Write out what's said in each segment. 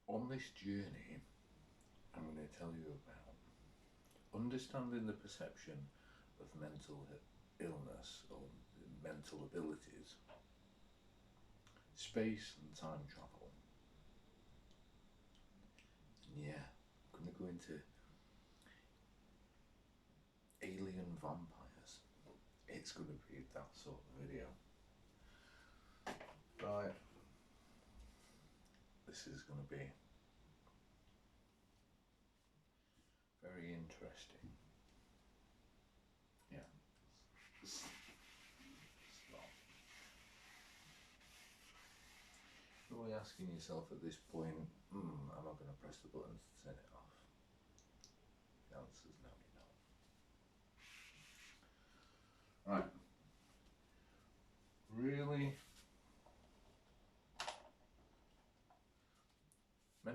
On this journey, I'm going to tell you about understanding the perception of mental illness or mental abilities, space and time travel. Yeah, I'm going to go into alien vampires. It's going to be that sort of video. Right, this is going to be very interesting. Yeah. Stop. You're really asking yourself at this point, am I going to press the button to turn it off? The answer is no, you're not. Right. Really? The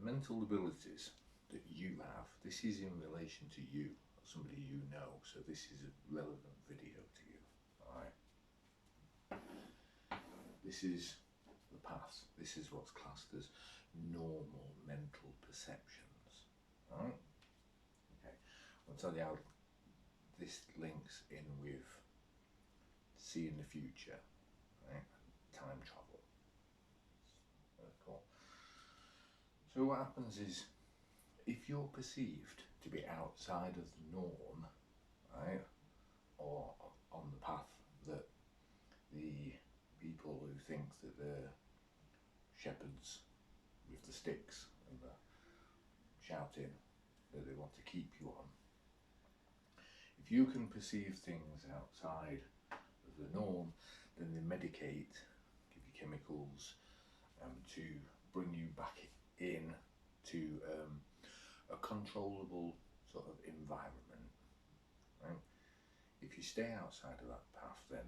mental abilities that you have, this is in relation to you, or somebody you know, so this is a relevant video to you, alright? This is the past, this is what's classed as normal mental perceptions, alright? Okay, I'll tell you how this links in with seeing the future, right? Time travel. Cool. So what happens is, if you're perceived to be outside of the norm, right, or on the path that the people who think that they're shepherds with the sticks and the shouting that they want to keep you on, if you can perceive things outside of the norm, then they medicate, give you chemicals to bring you back in to a controllable sort of environment, right? If you stay outside of that path, then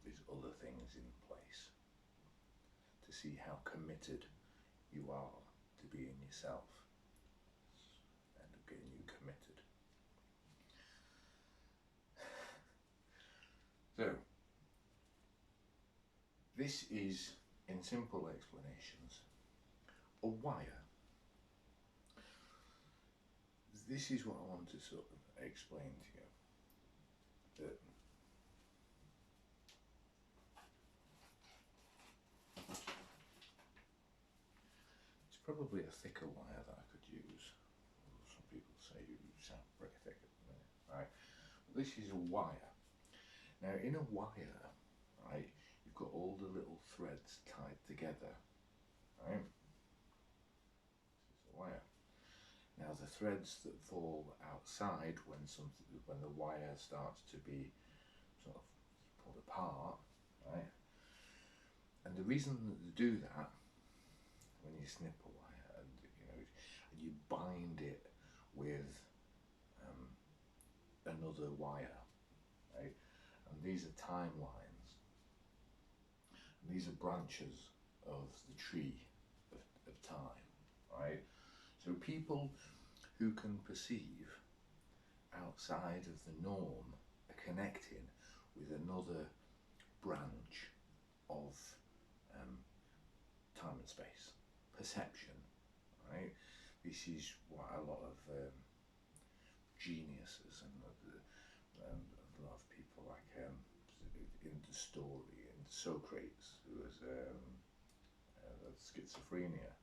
there's other things in place to see how committed you are to being yourself. End up getting you committed. So this is, in simple explanations, a wire. This is what I want to sort of explain to you. That it's probably a thicker wire that I could use. Some people say you sound pretty thick at the minute, right? But this is a wire. Now in a wire, right, you've got all the little threads tied together, right? This is a wire. Now the threads that fall outside when the wire starts to be sort of pulled apart, right? And the reason that they do that, when you snip a wire and you bind it with another wire, right? And these are timelines. And these are branches of the tree of time, right? So people who can perceive outside of the norm are connecting with another branch of time and space, perception, right? This is what a lot of geniuses and a lot of people like in the story, and Socrates, who was schizophrenia,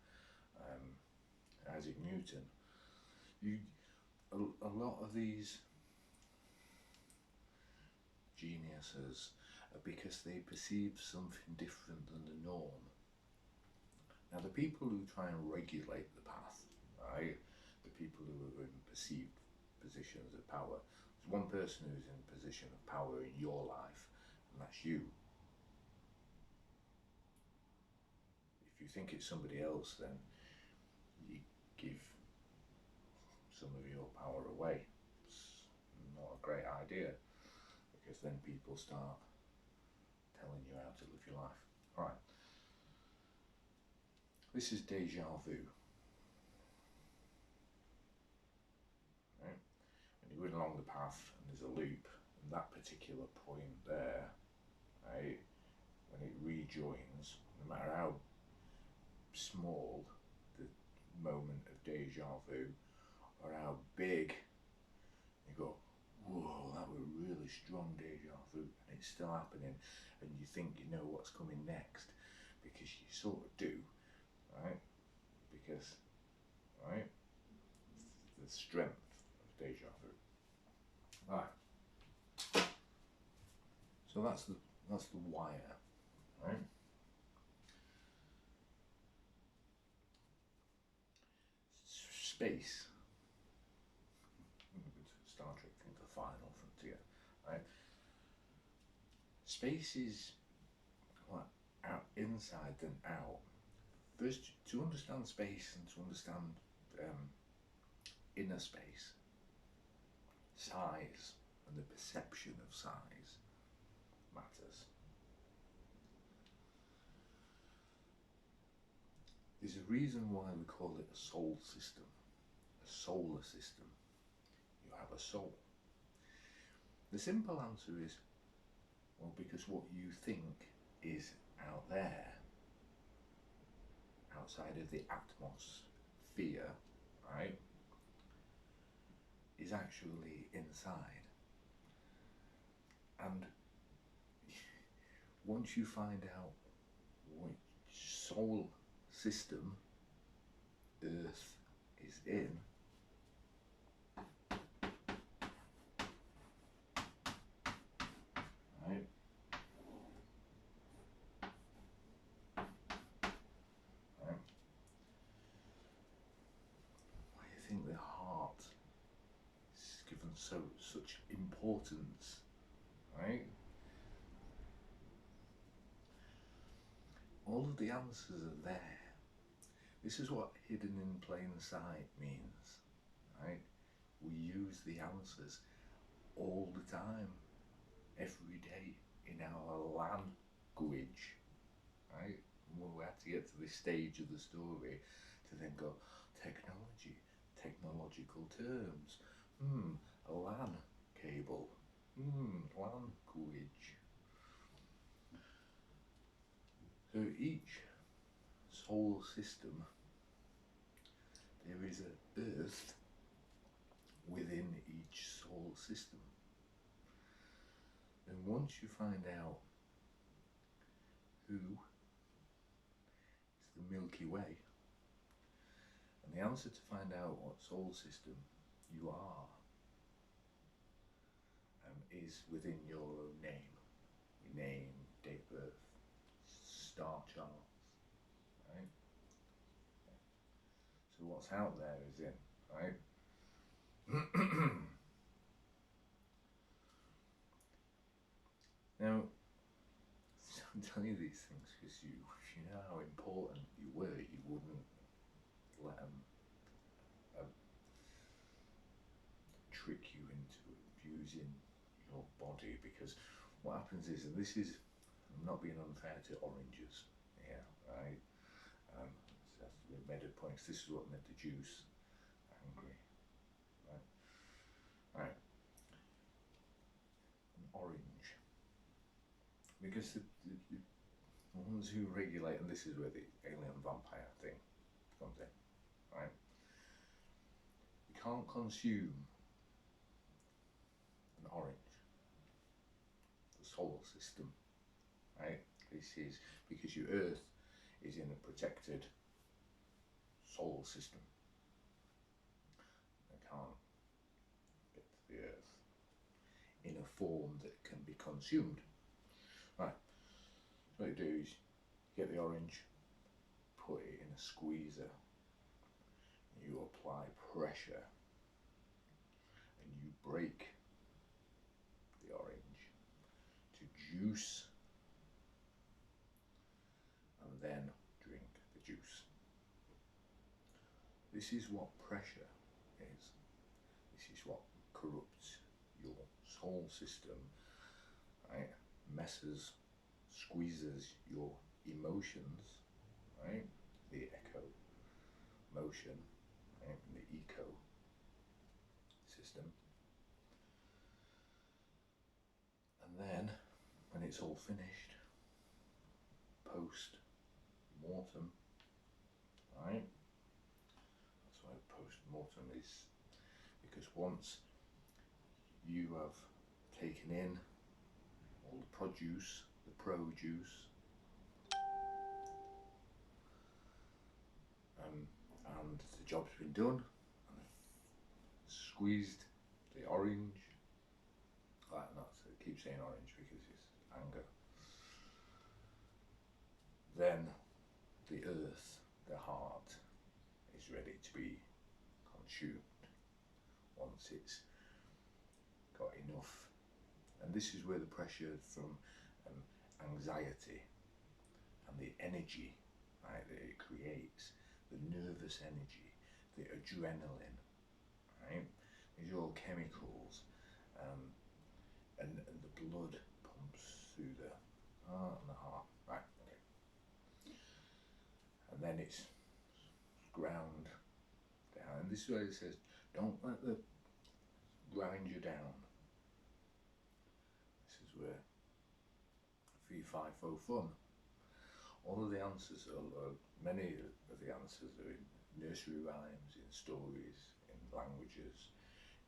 Isaac Newton, a lot of these geniuses are because they perceive something different than the norm. Now the people who try and regulate the path, right, the people who are in perceived positions of power, there's one person who's in a position of power in your life, and that's you. If you think it's somebody else, then you give some of your power away. It's not a great idea, because then people start telling you how to live your life. Right. This is deja vu. Right? When you're going along the path and there's a loop, and that particular point there, right, when it rejoins, no matter how small the moment of deja vu, or how big you go, whoa, that was really strong deja vu, and it's still happening, and you think you know what's coming next, because you sort of do, right? Because, right, the strength of deja vu. Right. So that's the wire, right? Space. Star Trek thing, the final frontier, right? Space is out inside than out. First, to understand space and to understand inner space, size and the perception of size matters. There's a reason why we call it a soul system, a solar system. You have a soul. The simple answer is, well, because what you think is out there, outside of the atmosphere, right, is actually inside. And once you find out which soul system Earth is in, right, why do you think the heart is given such importance, right? All of the answers are there. This is what hidden in plain sight means, right? We use the answers all the time, every day, in our language, right? We have to get to this stage of the story to then go, technology, technological terms, a LAN cable, language. So each solar system, there is an Earth within each solar system. And once you find out who is the Milky Way, and the answer to find out what solar system you are is within your own name. Your name, date of birth, star charts, right? So what's out there is in, right? Now, I'm telling you these things because if you know how important you were, you wouldn't let them trick you into abusing your body, because what happens is, and this is, I'm not being unfair to oranges here, right? This has to be made of points. This is what made the juice angry, right? Right. An orange, because the ones who regulate, and this is where the alien vampire thing comes in, right? You can't consume an orange, the solar system, right? This is because your Earth is in a protected solar system. They can't get to the Earth in a form that can be consumed. Right, so what you do is you get the orange, put it in a squeezer, you apply pressure, and you break the orange to juice, and then drink the juice. This is what pressure is. This is what corrupts your soul system, right? Messes, squeezes your emotions, right? The echo motion, right? The eco system. And then, when it's all finished, post mortem, Post-mortem is because once you have taken in all the produce, and the job's been done, and squeezed the orange, like that, so I keep saying orange because it's anger. Then the earth, the heart, is ready to be consumed once it's got enough. And this is where the pressure from anxiety and the energy, right, that it creates, the nervous energy, the adrenaline, right? These are all chemicals, and the blood pumps through the heart and the heart, right? Okay. And then it's ground down, and this is where it says, don't let the grind you down. This is where 350 fun. All of the answers are many of the answers are in nursery rhymes, in stories, in languages.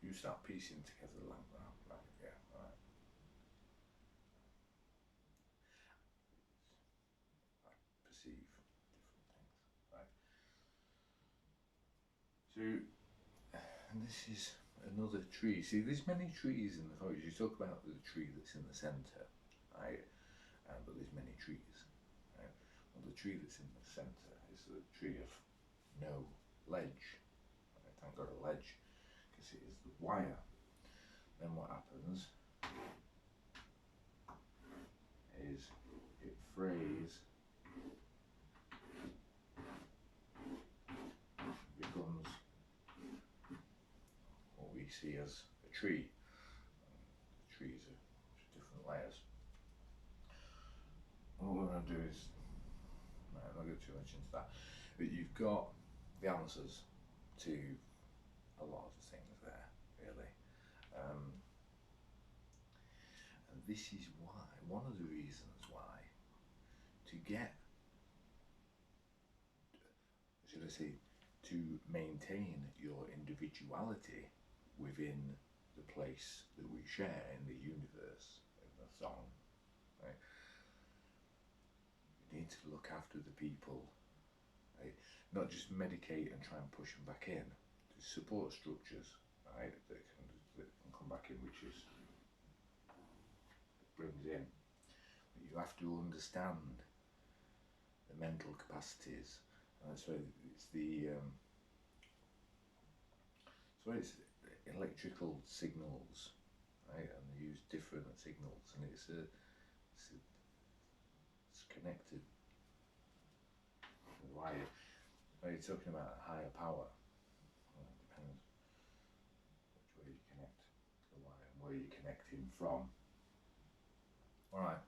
You start piecing together the language, right? Yeah, right. I perceive different things, right? So, and this is another tree. See, there's many trees in the forest. You talk about the tree that's in the centre, right? But there's many trees. Right? Well, the tree that's in the centre is the tree of no ledge. Right? Thank God a ledge, because it is the wire. Then what happens is it frays, becomes what we see as a tree. The trees are different layers. What we're going to do is, I'm not going to go too much into that, but you've got the answers to a lot of things there, really. And this is why, one of the reasons why, to get, should I say, to maintain your individuality within the place that we share in the universe, in the song, right? We need to look after the people, right? Not just medicate and try and push them back in. To support structures, right, that can come back in, which is brings in. But you have to understand the mental capacities. And that's why it's it's electrical signals, right? And they use different signals, and it's connected. Why are you talking about higher power? Well, it depends which way you connect to the wire and where you're connecting from. Alright.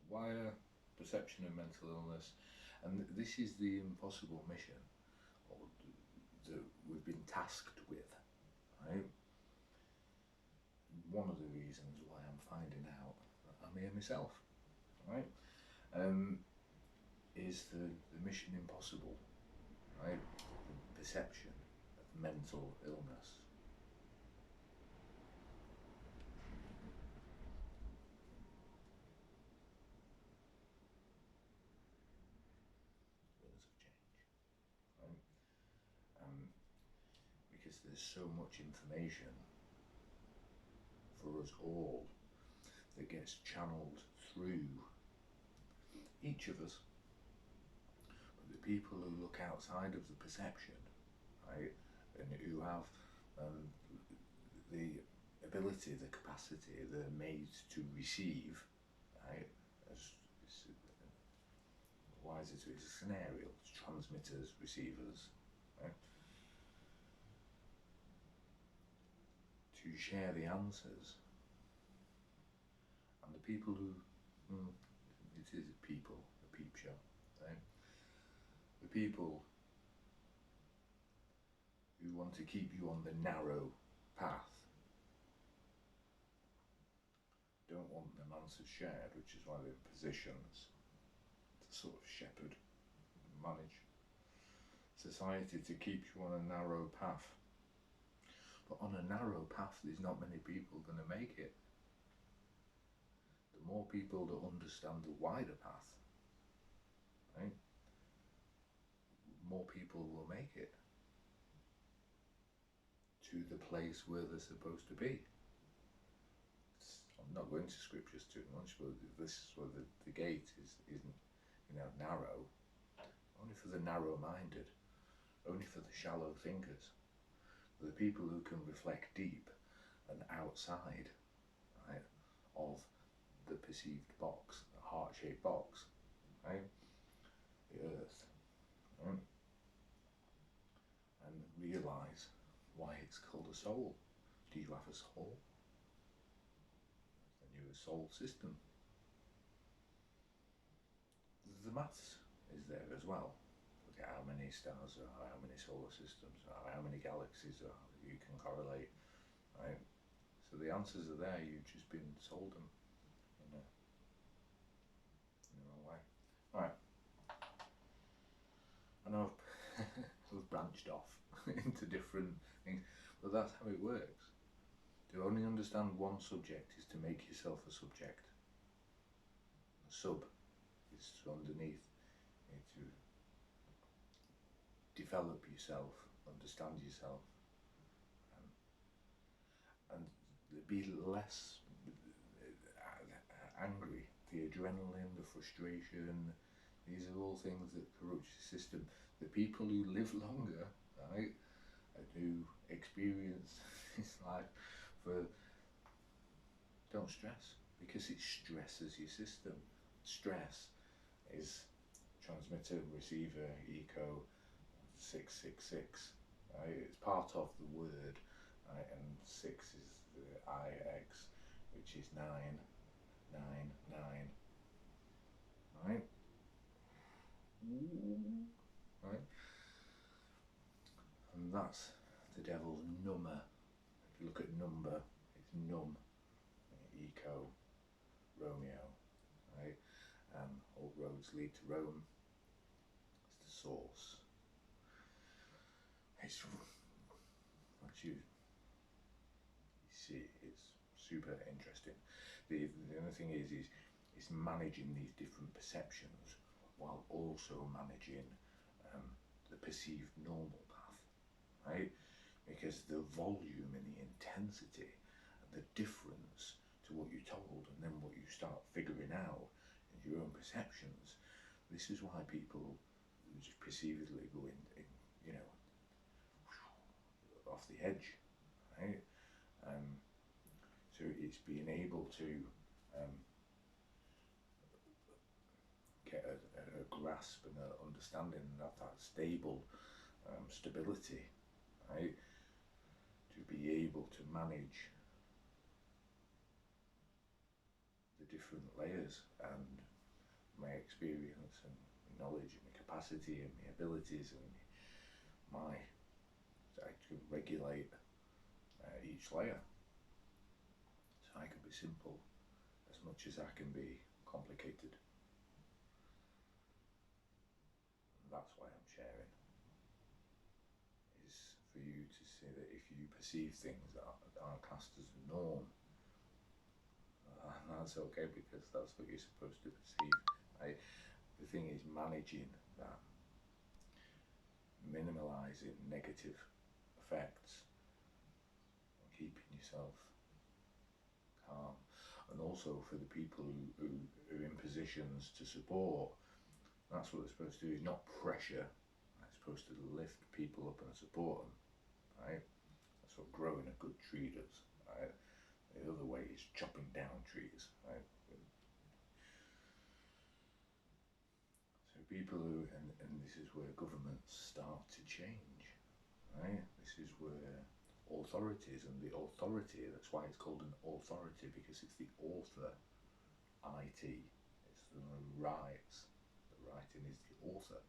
Wire, perception of mental illness, and this is the impossible mission that we've been tasked with, right? One of the reasons why I'm finding out that I'm here myself, right? Is the mission impossible, right? The perception of mental illness. Winds of change, right? Because there's so much information for us all that gets channeled through each of us. But the people who look outside of the perception, right, and who have the ability, the capacity, they're made to receive, right, as wiser to it's a scenario, it's transmitters, receivers, right, to share the answers. And the people who, it is a people, a peep show, right? The people who want to keep you on the narrow path don't want them answers shared, which is why they're in positions to sort of shepherd and manage. society to keep you on a narrow path. But on a narrow path, there's not many people going to make it. The more people that understand the wider path, right, more people will make it to the place where they're supposed to be. I'm not going to scriptures too much, but this is where the gate isn't, narrow. Only for the narrow-minded, only for the shallow thinkers, for the people who can reflect deep and outside, right, of the perceived box, the heart-shaped box, right, the earth, right, and realise why it's called a soul. Do you have a soul? Then you're a soul system. The maths is there as well. Look at how many stars there are, how many solar systems there are, how many galaxies there are. You can correlate, right? So the answers are there. You've just been sold them in the wrong way. All right. I know I've branched off into different things, but that's how it works. To only understand one subject is to make yourself a subject. A sub is underneath. You need to develop yourself, understand yourself, and be less angry. The adrenaline, the frustration, these are all things that corrupt your system. The people who live longer, right, and who experience this life don't stress, because it stresses your system. Stress is transmitter, receiver, eco, 666, right? It's part of the word, right? And 6 is the IX, which is 999, right? Right? And that's the devil's number. If you look at number, it's num, eco, Romeo, right? All roads lead to Rome. It's the source. It's what you see. It's super interesting. The other thing is managing these different perceptions while also managing the perceived normal path, right? Because the volume and the intensity and the difference to what you're told and then what you start figuring out in your own perceptions, this is why people just perceivedly go in off the edge, right? So it's being able to get a grasp and an understanding of that stable stability, right? To be able to manage the different layers and my experience and knowledge and my capacity and my abilities and I can regulate each layer. So I can be simple as much as I can be complicated. And that's why I'm sharing, is for you to see that if you perceive things that aren't classed as a norm, that's okay, because that's what you're supposed to perceive. Right? The thing is managing that, minimalising negative effects, and keeping yourself calm. And also for the people who are in positions to support, that's what they're supposed to do, is not pressure. They're supposed to lift people up and support them, right? That's what growing a good tree does, right? The other way is chopping down trees, right? So people who, and this is where governments start to change, right? This is where authorities, and the authority, that's why it's called an authority, because it's the author, IT, it's the one who writes, the writing is the author.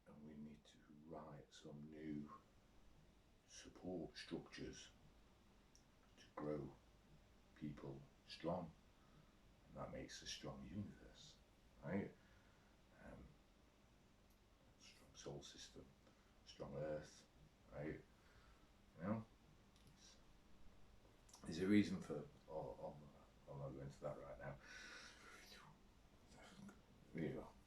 And we need to write some new support structures to grow people strong, and that makes a strong universe, right? solar system, strong Earth, right? You know, there's a reason for. I'll not go into that right now. There you go.